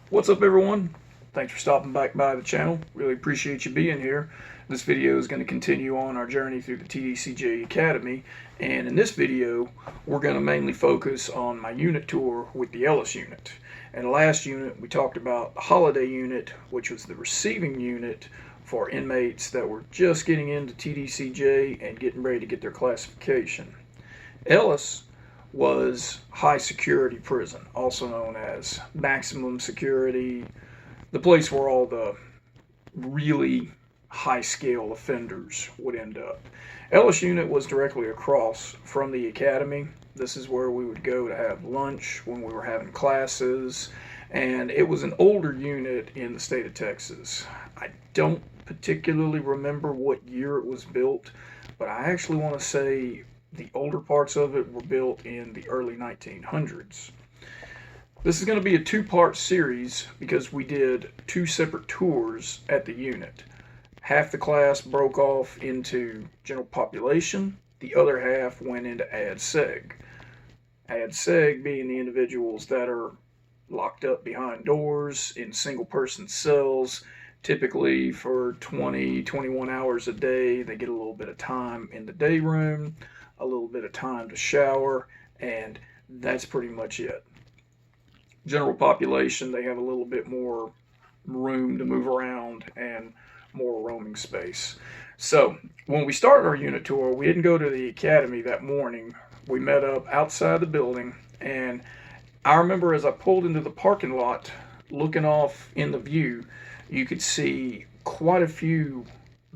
What's up, everyone? Thanks for stopping back by the channel. Really appreciate you being here. This video is going to continue on our journey through the TDCJ Academy, and in this video we're going to mainly focus on my unit tour with the Ellis unit. In the last unit we talked about the holiday unit, which was the receiving unit for inmates that were just getting into TDCJ and getting ready to get their classification. Ellis was high security prison, also known as maximum security, the place where all the really high scale offenders would end up. Ellis unit was directly across from the academy. This is where we would go to have lunch when we were having classes, and it was an older unit in the state of Texas. I don't particularly remember what year it was built, but I actually want to say the older parts of it were built in the early 1900s. This is going to be a two-part series because we did two separate tours at the unit. Half the class broke off into general population, the other half went into Ad Seg. Ad Seg being the individuals that are locked up behind doors in single-person cells, typically for 20-21 hours a day. They get a little bit of time in the day room, a little bit of time to shower, and that's pretty much it. General population, they have a little bit more room to move around and more roaming space. So when we started our unit tour, we didn't go to the academy that morning. We met up outside the building, and I remember as I pulled into the parking lot, looking off in the view, you could see quite a few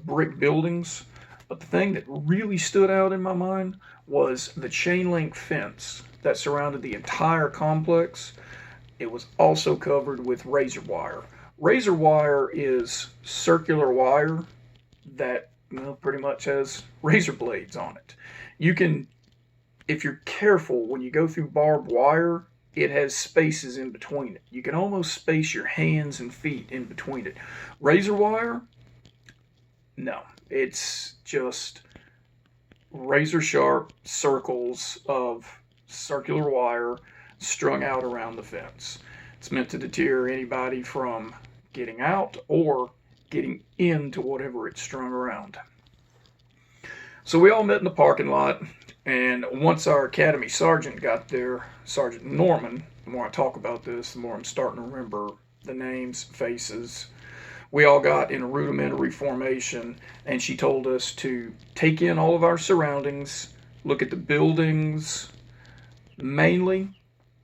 brick buildings. But the thing that really stood out in my mind was the chain link fence that surrounded the entire complex. It was also covered with razor wire. Razor wire is circular wire that pretty much has razor blades on it. You can, if you're careful, when you go through barbed wire, it has spaces in between it. You can almost space your hands and feet in between it. Razor wire, no. It's just razor sharp circles of circular wire strung out around the fence. It's meant to deter anybody from getting out or getting into whatever it's strung around. So we all met in the parking lot, and once our academy sergeant got there, Sergeant Norman, the more I talk about this, the more I'm starting to remember the names, faces. We all got in a rudimentary formation, and she told us to take in all of our surroundings, look at the buildings, mainly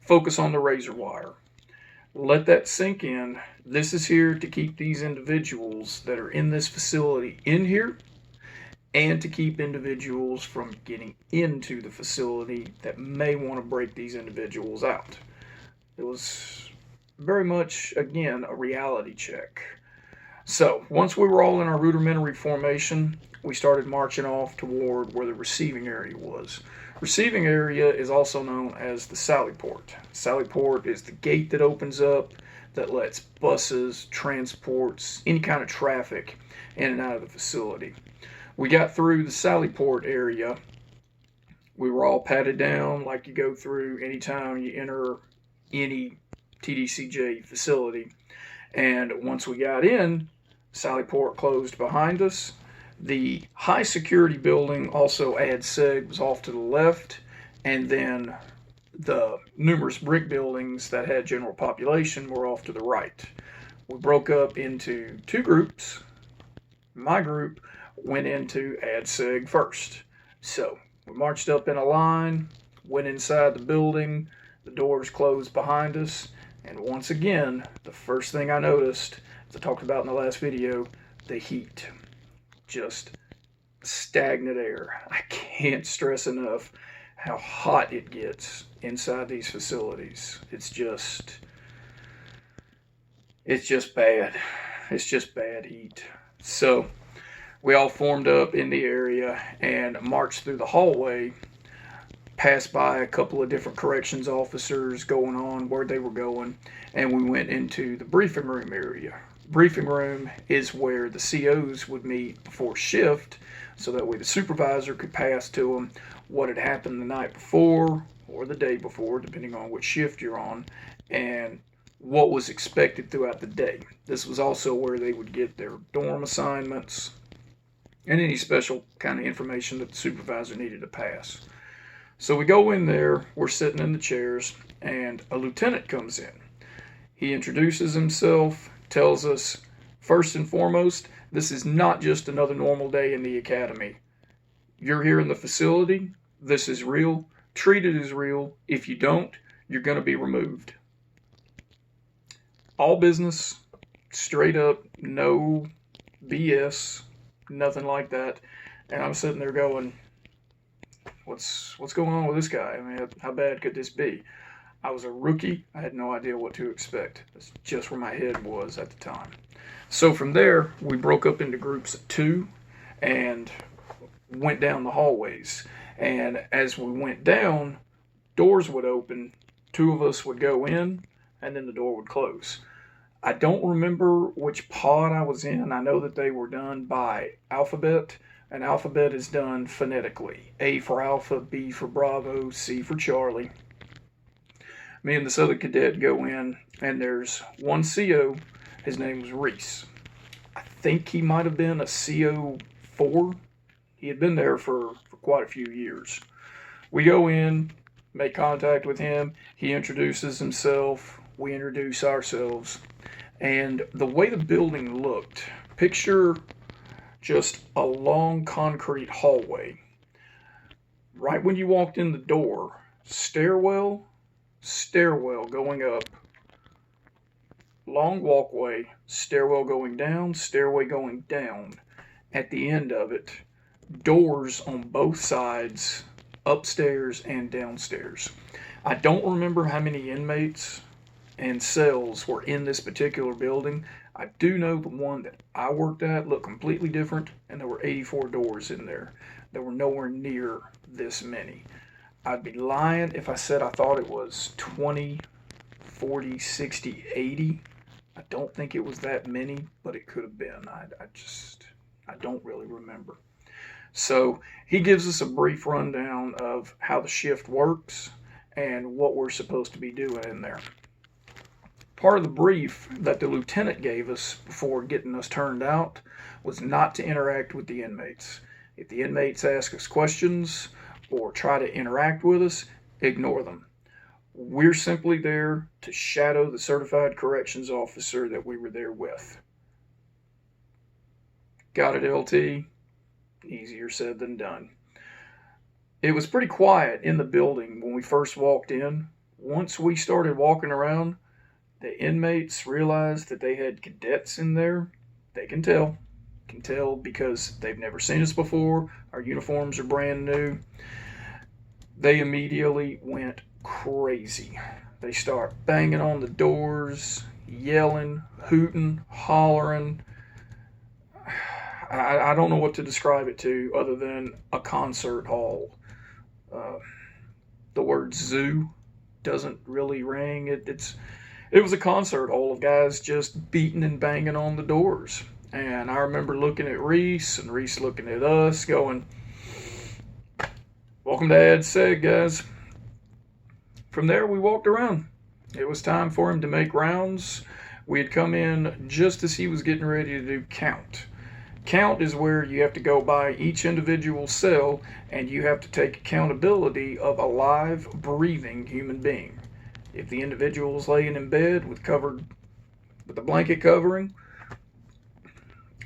focus on the razor wire. Let that sink in. This is here to keep these individuals that are in this facility in here, and to keep individuals from getting into the facility that may want to break these individuals out. It was very much, again, a reality check. So once we were all in our rudimentary formation, we started marching off toward where the receiving area was. Receiving area is also known as the sally port. Sally port is the gate that opens up that lets buses, transports, any kind of traffic in and out of the facility. We got through the sally port area. We were all patted down like you go through anytime you enter any TDCJ facility. And once we got in, Sally Port closed behind us. The high security building, also Ad Seg, was off to the left, and then the numerous brick buildings that had general population were off to the right. We broke up into two groups. My group went into Ad Seg first. So we marched up in a line, went inside the building, the doors closed behind us, and once again, the first thing I noticed, as I talked about in the last video, the heat. Just stagnant air. I can't stress enough how hot it gets inside these facilities. It's just bad. It's just bad heat. So we all formed up in the area and marched through the hallway, passed by a couple of different corrections officers going on where they were going, and we went into the briefing room area. Briefing room is where the COs would meet before shift, so that way the supervisor could pass to them what had happened the night before or the day before, depending on which shift you're on, and what was expected throughout the day. This was also where they would get their dorm assignments and any special kind of information that the supervisor needed to pass. So we go in there, we're sitting in the chairs, and a lieutenant comes in. He introduces himself, tells us, first and foremost, this is not just another normal day in the academy. You're here in the facility, this is real, treat it as real. If you don't, you're going to be removed. All business, straight up, no BS, nothing like that. And I'm sitting there going, what's going on with this guy? I mean, how bad could this be? I was a rookie. I had no idea what to expect. That's just where my head was at the time. So from there, we broke up into groups of 2 and went down the hallways. And as we went down, doors would open, 2 of us would go in, and then the door would close. I don't remember which pod I was in. I know that they were done by alphabet, and alphabet is done phonetically. A for Alpha, B for Bravo, C for Charlie. Me and this other cadet go in, and there's one CO. His name was Reese. I think he might have been a CO4. He had been there for quite a few years. We go in, make contact with him. He introduces himself. We introduce ourselves. And the way the building looked, picture just a long concrete hallway. Right when you walked in the door, stairwell going up, long walkway, stairwell going down, stairway going down. At the end of it, doors on both sides, upstairs and downstairs. I don't remember how many inmates and cells were in this particular building. I do know the one that I worked at looked completely different, and there were 84 doors in there. There were nowhere near this many. I'd be lying if I said I thought it was 20, 40, 60, 80. I don't think it was that many, but it could have been. I don't really remember. So he gives us a brief rundown of how the shift works and what we're supposed to be doing in there. Part of the brief that the lieutenant gave us before getting us turned out was not to interact with the inmates. If the inmates ask us questions or try to interact with us, ignore them. We're simply there to shadow the certified corrections officer that we were there with. Got it, LT? Easier said than done. It was pretty quiet in the building when we first walked in. Once we started walking around, the inmates realized that they had cadets in there. They can tell because they've never seen us before. Our uniforms are brand new. They immediately went crazy. They start banging on the doors, yelling, hooting, hollering. I don't know what to describe it to other than a concert hall. The word zoo doesn't really ring. It was a concert hall of guys just beating and banging on the doors. And I remember looking at Reese and Reese looking at us going, "Welcome to Ad Seg, guys." From there, we walked around. It was time for him to make rounds. We had come in just as he was getting ready to do count. Count is where you have to go by each individual cell and you have to take accountability of a live, breathing human being. If the individual is laying in bed with a blanket covering,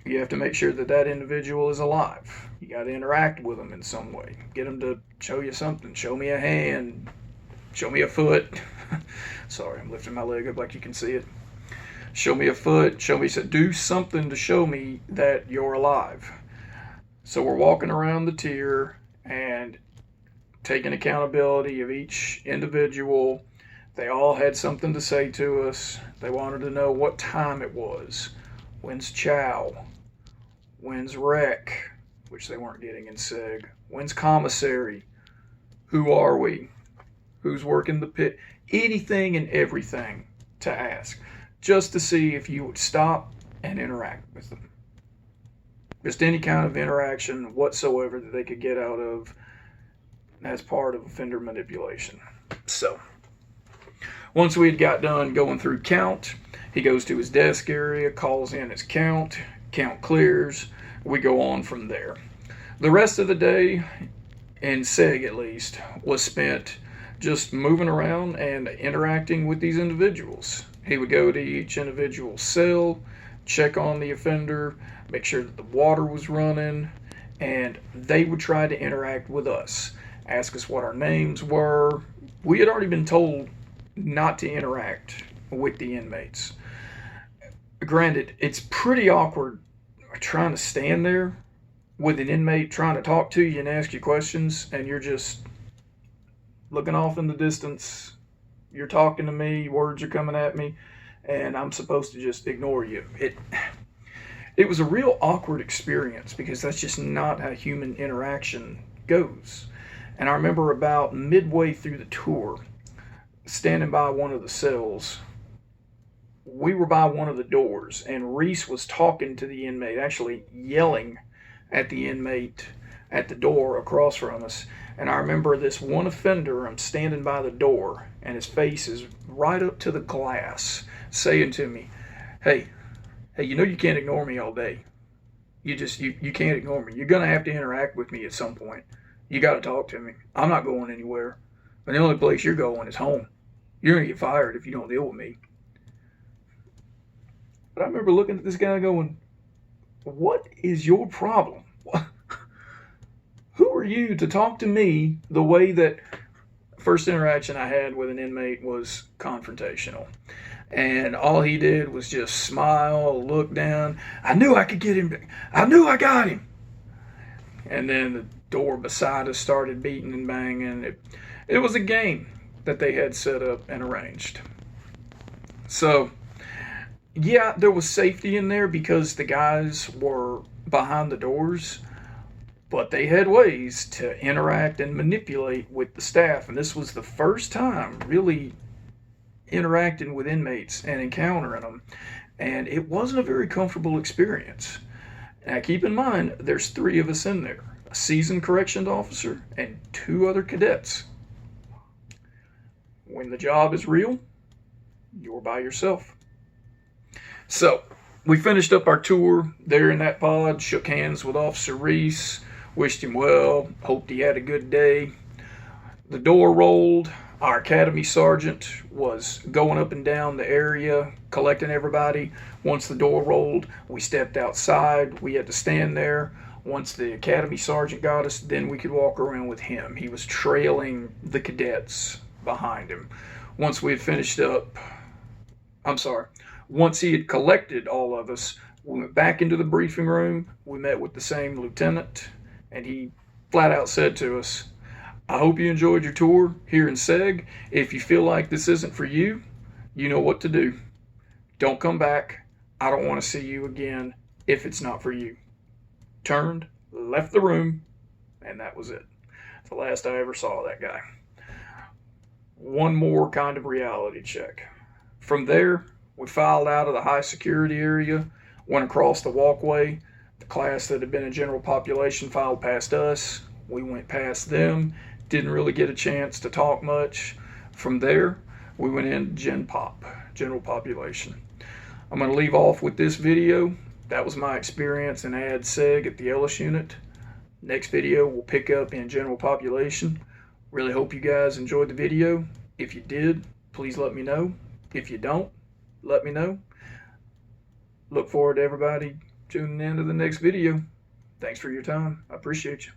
you have to make sure that that individual is alive. You got to interact with them in some way. Get them to show you something. Show me a hand. Show me a foot. Sorry, I'm lifting my leg up like you can see it. Show me a foot. Do something to show me that you're alive. So we're walking around the tier and taking accountability of each individual. They all had something to say to us. They wanted to know what time it was. When's chow? When's rec? Which they weren't getting in Seg. When's commissary? Who are we? Who's working the pit? Anything and everything to ask. Just to see if you would stop and interact with them. Just any kind of interaction whatsoever that they could get out of as part of offender manipulation. So, Once we had got done going through count, he goes to his desk area, calls in his count, count clears, we go on from there. The rest of the day, in Seg at least, was spent just moving around and interacting with these individuals. He would go to each individual cell, check on the offender, make sure that the water was running, and they would try to interact with us, ask us what our names were. We had already been told not to interact with the inmates. Granted, it's pretty awkward trying to stand there with an inmate trying to talk to you and ask you questions, and you're just looking off in the distance. You're talking to me, words are coming at me, and I'm supposed to just ignore you. It was a real awkward experience because that's just not how human interaction goes. And I remember about midway through the tour, standing by one of the cells, we were by one of the doors, and Reese was talking to the inmate, actually yelling at the inmate at the door across from us. And I remember this one offender, I'm standing by the door, and his face is right up to the glass, saying to me, hey, you know you can't ignore me all day. You can't ignore me. You're going to have to interact with me at some point. You got to talk to me. I'm not going anywhere. And the only place you're going is home. You're going to get fired if you don't deal with me. But I remember looking at this guy going, what is your problem? Who are you to talk to me the way that first interaction I had with an inmate was confrontational? And all he did was just smile, look down. I knew I could get him. I knew I got him. And then the door beside us started beating and banging. It was a game that they had set up and arranged. So, yeah, there was safety in there because the guys were behind the doors, but they had ways to interact and manipulate with the staff. And this was the first time really interacting with inmates and encountering them. And it wasn't a very comfortable experience. Now keep in mind, there's 3 of us in there, a seasoned corrections officer and 2 other cadets. When the job is real, you're by yourself. So we finished up our tour there in that pod, shook hands with Officer Reese, wished him well, hoped he had a good day. The door rolled. Our academy sergeant was going up and down the area, collecting everybody. Once the door rolled, we stepped outside. We had to stand there. Once the academy sergeant got us, then we could walk around with him. He was trailing the cadets behind him. Once we had finished up, once he had collected all of us, we went back into the briefing room. We met with the same lieutenant, and he flat out said to us, I hope you enjoyed your tour here in Seg. If you feel like this isn't for you, you know what to do. Don't come back. I don't want to see you again if it's not for you. Turned, left the room, and that was it. It's the last I ever saw that guy. One more kind of reality check. From there, we filed out of the high security area, went across the walkway. The class that had been in general population filed past us. We went past them. Didn't really get a chance to talk much. From there, we went into general population. I'm going to leave off with this video. That was my experience in Ad Seg at the Ellis unit. Next video, we'll pick up in general population. Really hope you guys enjoyed the video. If you did, please let me know. If you don't, let me know. Look forward to everybody tuning in to the next video. Thanks for your time. I appreciate you.